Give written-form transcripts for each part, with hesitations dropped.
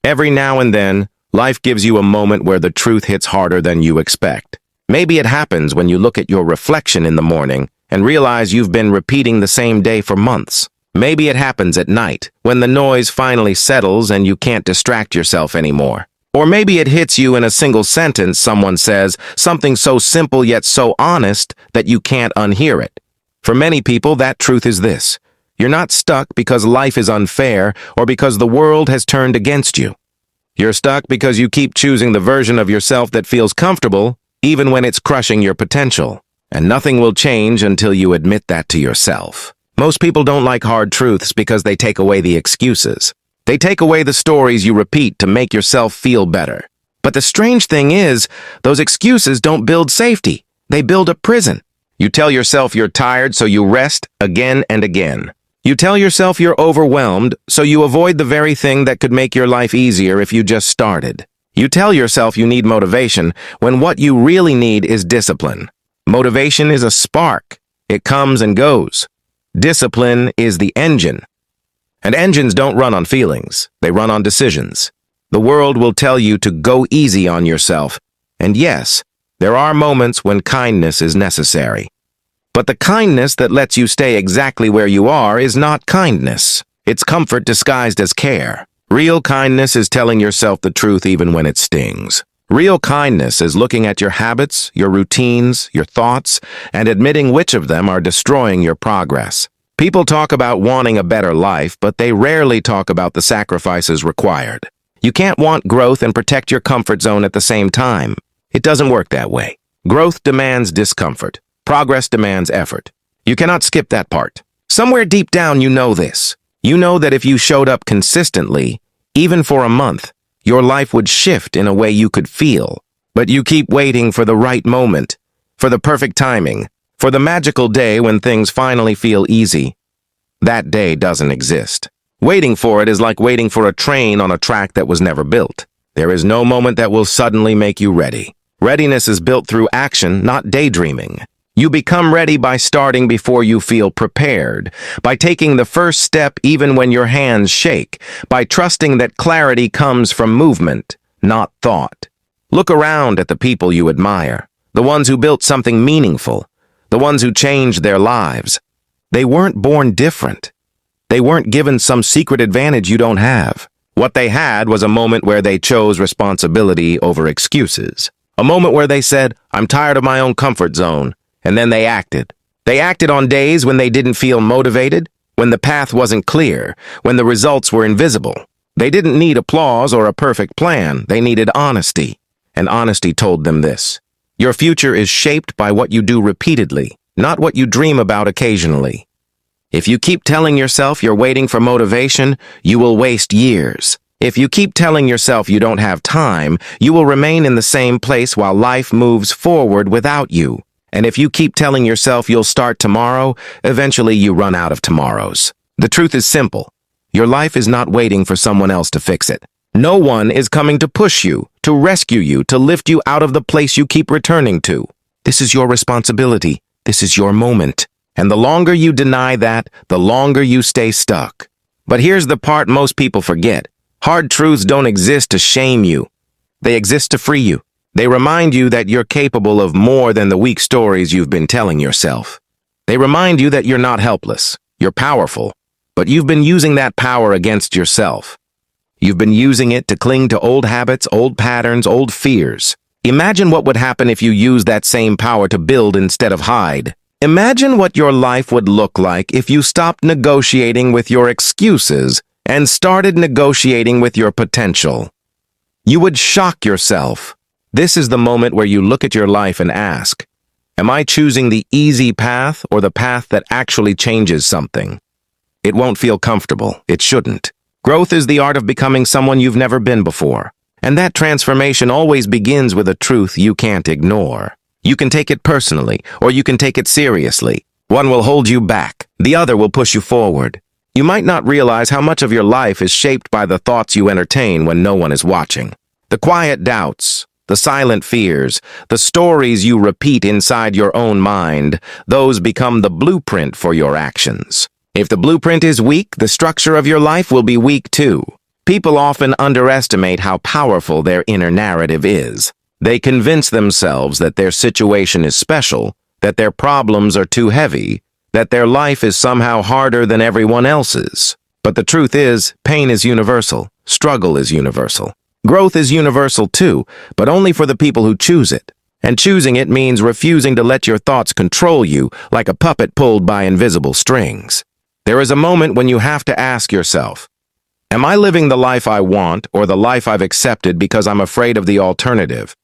Every now and then, life gives you a moment where the truth hits harder than you expect. Maybe it happens when you look at your reflection in the morning and realize you've been repeating the same day for months. Maybe it happens at night, when the noise finally settles and you can't distract yourself anymore. Or maybe it hits you in a single sentence someone says, something so simple yet so honest that you can't unhear it. For many people, that truth is this: you're not stuck because life is unfair or because the world has turned against you. You're stuck because you keep choosing the version of yourself that feels comfortable, even when it's crushing your potential. And nothing will change until you admit that to yourself. Most people don't like hard truths because they take away the excuses. They take away the stories you repeat to make yourself feel better. But the strange thing is, those excuses don't build safety. They build a prison. You tell yourself you're tired, so you rest again and again. You tell yourself you're overwhelmed, so you avoid the very thing that could make your life easier if you just started. You tell yourself you need motivation, when what you really need is discipline. Motivation is a spark. It comes and goes. Discipline is the engine. And engines don't run on feelings. They run on decisions. The world will tell you to go easy on yourself. And yes, there are moments when kindness is necessary. But the kindness that lets you stay exactly where you are is not kindness. It's comfort disguised as care. Real kindness is telling yourself the truth even when it stings. Real kindness is looking at your habits, your routines, your thoughts, and admitting which of them are destroying your progress. People talk about wanting a better life, but they rarely talk about the sacrifices required. You can't want growth and protect your comfort zone at the same time. It doesn't work that way. Growth demands discomfort. Progress demands effort. You cannot skip that part. Somewhere deep down you know this. You know that if you showed up consistently, even for a month, your life would shift in a way you could feel. But you keep waiting for the right moment, for the perfect timing, for the magical day when things finally feel easy. That day doesn't exist. Waiting for it is like waiting for a train on a track that was never built. There is no moment that will suddenly make you ready. Readiness is built through action, not daydreaming. You become ready by starting before you feel prepared, by taking the first step even when your hands shake, by trusting that clarity comes from movement, not thought. Look around at the people you admire, the ones who built something meaningful, the ones who changed their lives. They weren't born different. They weren't given some secret advantage you don't have. What they had was a moment where they chose responsibility over excuses. A moment where they said, "I'm tired of my own comfort zone." And then they acted. They acted on days when they didn't feel motivated, when the path wasn't clear, when the results were invisible. They didn't need applause or a perfect plan. They needed honesty. And honesty told them this: your future is shaped by what you do repeatedly, not what you dream about occasionally. If you keep telling yourself you're waiting for motivation, you will waste years. If you keep telling yourself you don't have time, you will remain in the same place while life moves forward without you. And if you keep telling yourself you'll start tomorrow, eventually you run out of tomorrows. The truth is simple. Your life is not waiting for someone else to fix it. No one is coming to push you, to rescue you, to lift you out of the place you keep returning to. This is your responsibility. This is your moment. And the longer you deny that, the longer you stay stuck. But here's the part most people forget. Hard truths don't exist to shame you. They exist to free you. They remind you that you're capable of more than the weak stories you've been telling yourself. They remind you that you're not helpless. You're powerful. But you've been using that power against yourself. You've been using it to cling to old habits, old patterns, old fears. Imagine what would happen if you used that same power to build instead of hide. Imagine what your life would look like if you stopped negotiating with your excuses and started negotiating with your potential. You would shock yourself. This is the moment where you look at your life and ask, am I choosing the easy path or the path that actually changes something? It won't feel comfortable. It shouldn't. Growth is the art of becoming someone you've never been before. And that transformation always begins with a truth you can't ignore. You can take it personally, or you can take it seriously. One will hold you back. The other will push you forward. You might not realize how much of your life is shaped by the thoughts you entertain when no one is watching. The quiet doubts, the silent fears, the stories you repeat inside your own mind, those become the blueprint for your actions. If the blueprint is weak, the structure of your life will be weak too. People often underestimate how powerful their inner narrative is. They convince themselves that their situation is special, that their problems are too heavy, that their life is somehow harder than everyone else's. But the truth is, pain is universal, struggle is universal. Growth is universal too, but only for the people who choose it. And choosing it means refusing to let your thoughts control you like a puppet pulled by invisible strings. There is a moment when you have to ask yourself, am I living the life I want or the life I've accepted because I'm afraid of the alternative?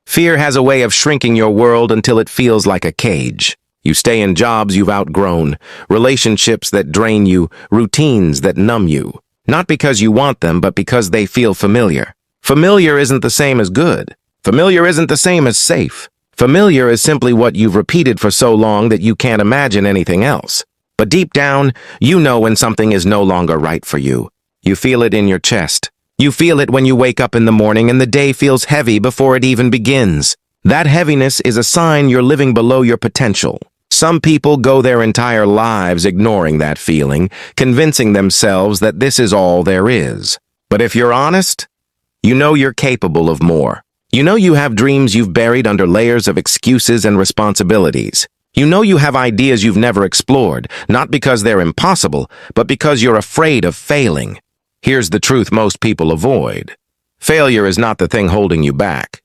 Fear has a way of shrinking your world until it feels like a cage. You stay in jobs you've outgrown, relationships that drain you, routines that numb you. Not because you want them, but because they feel familiar. Familiar isn't the same as good. Familiar isn't the same as safe. Familiar is simply what you've repeated for so long that you can't imagine anything else. But deep down, you know when something is no longer right for you. You feel it in your chest. You feel it when you wake up in the morning and the day feels heavy before it even begins. That heaviness is a sign you're living below your potential. Some people go their entire lives ignoring that feeling, convincing themselves that this is all there is. But if you're honest, you know you're capable of more. You know you have dreams you've buried under layers of excuses and responsibilities. You know you have ideas you've never explored, not because they're impossible, but because you're afraid of failing. Here's the truth most people avoid. Failure is not the thing holding you back.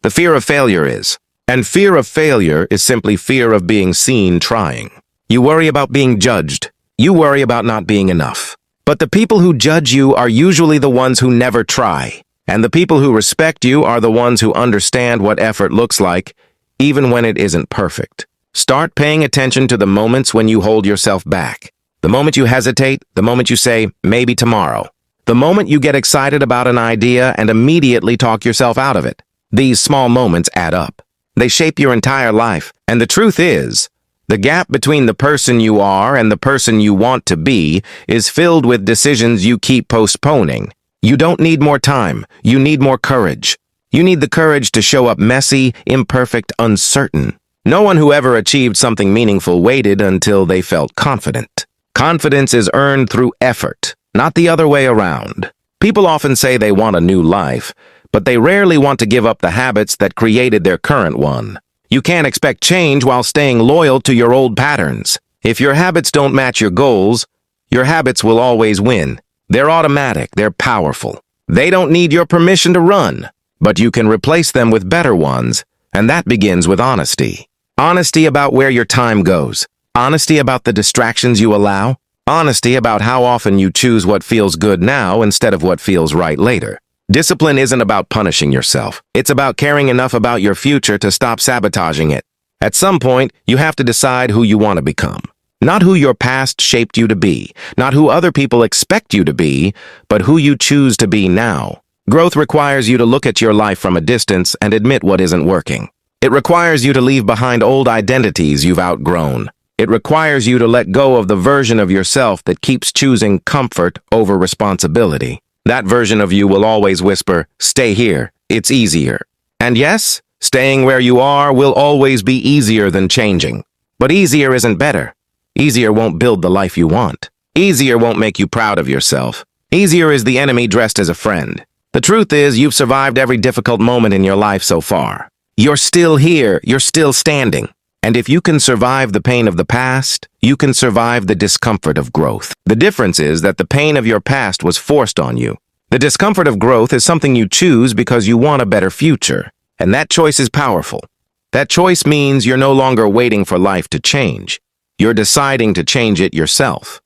The fear of failure is. And fear of failure is simply fear of being seen trying. You worry about being judged. You worry about not being enough. But the people who judge you are usually the ones who never try. And the people who respect you are the ones who understand what effort looks like, even when it isn't perfect. Start paying attention to the moments when you hold yourself back. The moment you hesitate, the moment you say, maybe tomorrow. The moment you get excited about an idea and immediately talk yourself out of it. These small moments add up. They shape your entire life. And the truth is, the gap between the person you are and the person you want to be is filled with decisions you keep postponing. You don't need more time. You need more courage. You need the courage to show up messy, imperfect, uncertain. No one who ever achieved something meaningful waited until they felt confident. Confidence is earned through effort, not the other way around. People often say they want a new life, but they rarely want to give up the habits that created their current one. You can't expect change while staying loyal to your old patterns. If your habits don't match your goals, your habits will always win. They're automatic, they're powerful. They don't need your permission to run, but you can replace them with better ones, and that begins with honesty. Honesty about where your time goes. Honesty about the distractions you allow. Honesty about how often you choose what feels good now instead of what feels right later. Discipline isn't about punishing yourself. It's about caring enough about your future to stop sabotaging it. At some point, you have to decide who you want to become. Not who your past shaped you to be, not who other people expect you to be, but who you choose to be now. Growth requires you to look at your life from a distance and admit what isn't working. It requires you to leave behind old identities you've outgrown. It requires you to let go of the version of yourself that keeps choosing comfort over responsibility. That version of you will always whisper, stay here, it's easier. And yes, staying where you are will always be easier than changing. But easier isn't better. Easier won't build the life you want. Easier won't make you proud of yourself. Easier is the enemy dressed as a friend. The truth is, you've survived every difficult moment in your life so far. You're still here, you're still standing. And if you can survive the pain of the past, you can survive the discomfort of growth. The difference is that the pain of your past was forced on you. The discomfort of growth is something you choose because you want a better future. And that choice is powerful. That choice means you're no longer waiting for life to change. You're deciding to change it yourself.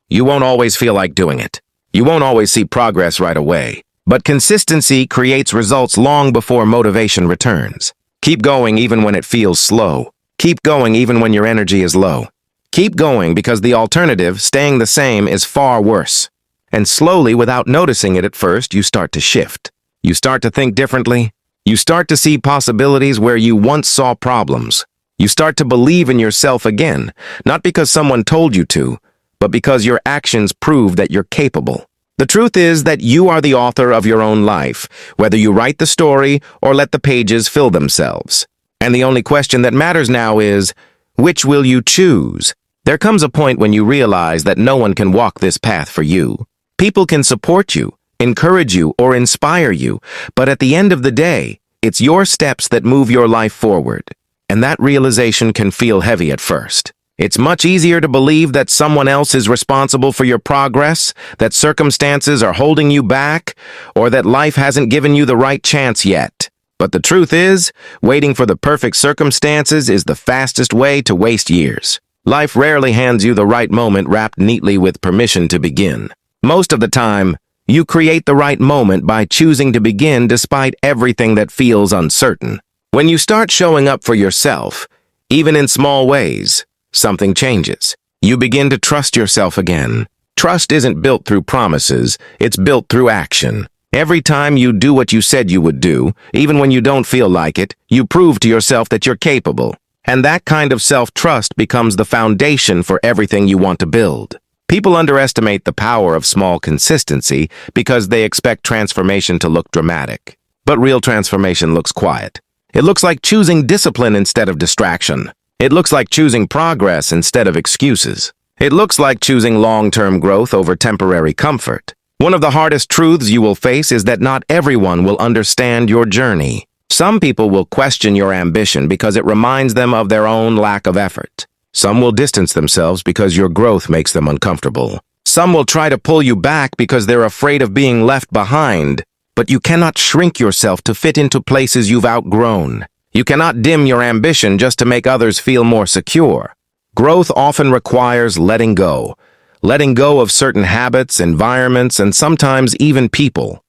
You won't always feel like doing it. You won't always see progress right away. But consistency creates results long before motivation returns. Keep going even when it feels slow. Keep going even when your energy is low. Keep going because the alternative, staying the same, is far worse. And slowly, without noticing it at first, you start to shift. You start to think differently. You start to see possibilities where you once saw problems. You start to believe in yourself again, not because someone told you to, but because your actions prove that you're capable. The truth is that you are the author of your own life, whether you write the story or let the pages fill themselves. And the only question that matters now is, which will you choose? There comes a point when you realize that no one can walk this path for you. People can support you, encourage you, or inspire you, but at the end of the day, it's your steps that move your life forward. And that realization can feel heavy at first. It's much easier to believe that someone else is responsible for your progress, that circumstances are holding you back, or that life hasn't given you the right chance yet. But the truth is, waiting for the perfect circumstances is the fastest way to waste years. Life rarely hands you the right moment wrapped neatly with permission to begin. Most of the time, you create the right moment by choosing to begin despite everything that feels uncertain. When you start showing up for yourself, even in small ways, something changes. You begin to trust yourself again. Trust isn't built through promises, it's built through action. Every time you do what you said you would do, even when you don't feel like it, you prove to yourself that you're capable. And that kind of self-trust becomes the foundation for everything you want to build. People underestimate the power of small consistency because they expect transformation to look dramatic. But real transformation looks quiet. It looks like choosing discipline instead of distraction. It looks like choosing progress instead of excuses. It looks like choosing long-term growth over temporary comfort. One of the hardest truths you will face is that not everyone will understand your journey. Some people will question your ambition because it reminds them of their own lack of effort. Some will distance themselves because your growth makes them uncomfortable. Some will try to pull you back because they're afraid of being left behind. But you cannot shrink yourself to fit into places you've outgrown. You cannot dim your ambition just to make others feel more secure. Growth often requires letting go of certain habits, environments, and sometimes even people.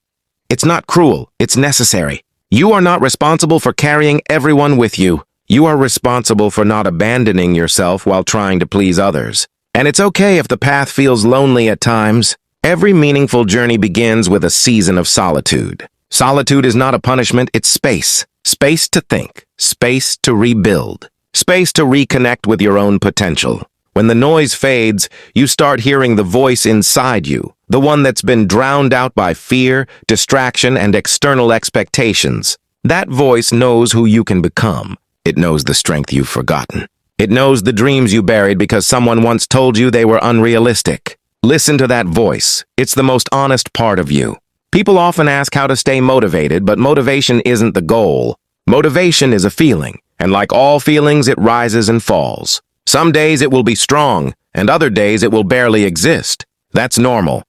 It's not cruel, it's necessary. You are not responsible for carrying everyone with you. You are responsible for not abandoning yourself while trying to please others. And it's okay if the path feels lonely at times. Every meaningful journey begins with a season of solitude. Solitude is not a punishment, it's space. Space to think, space to rebuild, space to reconnect with your own potential. When the noise fades, you start hearing the voice inside you, the one that's been drowned out by fear, distraction, and external expectations. That voice knows who you can become. It knows the strength you've forgotten. It knows the dreams you buried because someone once told you they were unrealistic. Listen to that voice. It's the most honest part of you. People often ask how to stay motivated, but motivation isn't the goal. Motivation is a feeling, and like all feelings, it rises and falls. Some days it will be strong, and other days it will barely exist. That's normal.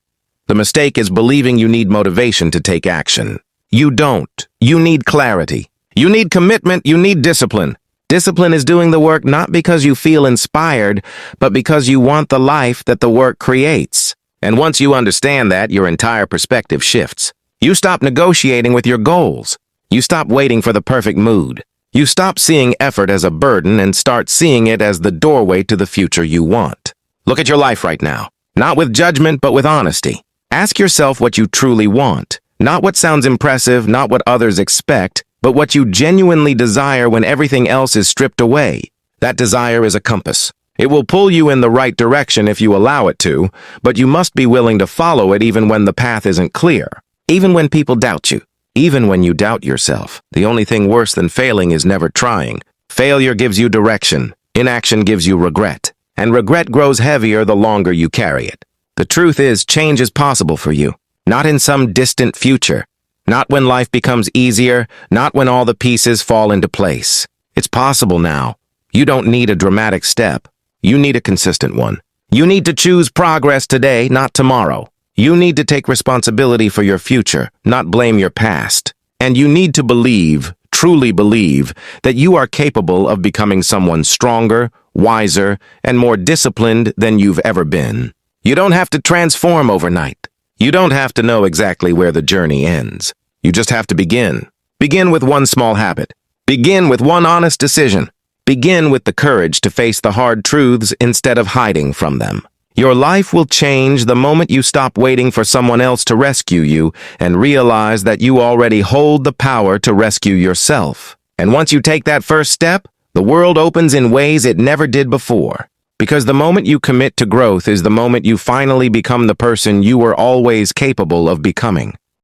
The mistake is believing you need motivation to take action. You don't. You need clarity. You need commitment. You need discipline. Discipline is doing the work not because you feel inspired, but because you want the life that the work creates. And once you understand that, your entire perspective shifts. You stop negotiating with your goals. You stop waiting for the perfect mood. You stop seeing effort as a burden and start seeing it as the doorway to the future you want. Look at your life right now. Not with judgment, but with honesty. Ask yourself what you truly want. Not what sounds impressive, not what others expect, but what you genuinely desire when everything else is stripped away. That desire is a compass. It will pull you in the right direction if you allow it to, but you must be willing to follow it even when the path isn't clear. Even when people doubt you. Even when you doubt yourself. The only thing worse than failing is never trying. Failure gives you direction. Inaction gives you regret. And regret grows heavier the longer you carry it. The truth is, change is possible for you. Not in some distant future. Not when life becomes easier. Not when all the pieces fall into place. It's possible now. You don't need a dramatic step. You need a consistent one. You need to choose progress today, not tomorrow. You need to take responsibility for your future, not blame your past. And you need to believe, truly believe, that you are capable of becoming someone stronger, wiser, and more disciplined than you've ever been. You don't have to transform overnight. You don't have to know exactly where the journey ends. You just have to begin. Begin with one small habit. Begin with one honest decision. Begin with the courage to face the hard truths instead of hiding from them. Your life will change the moment you stop waiting for someone else to rescue you and realize that you already hold the power to rescue yourself. And once you take that first step, the world opens in ways it never did before. Because the moment you commit to growth is the moment you finally become the person you were always capable of becoming.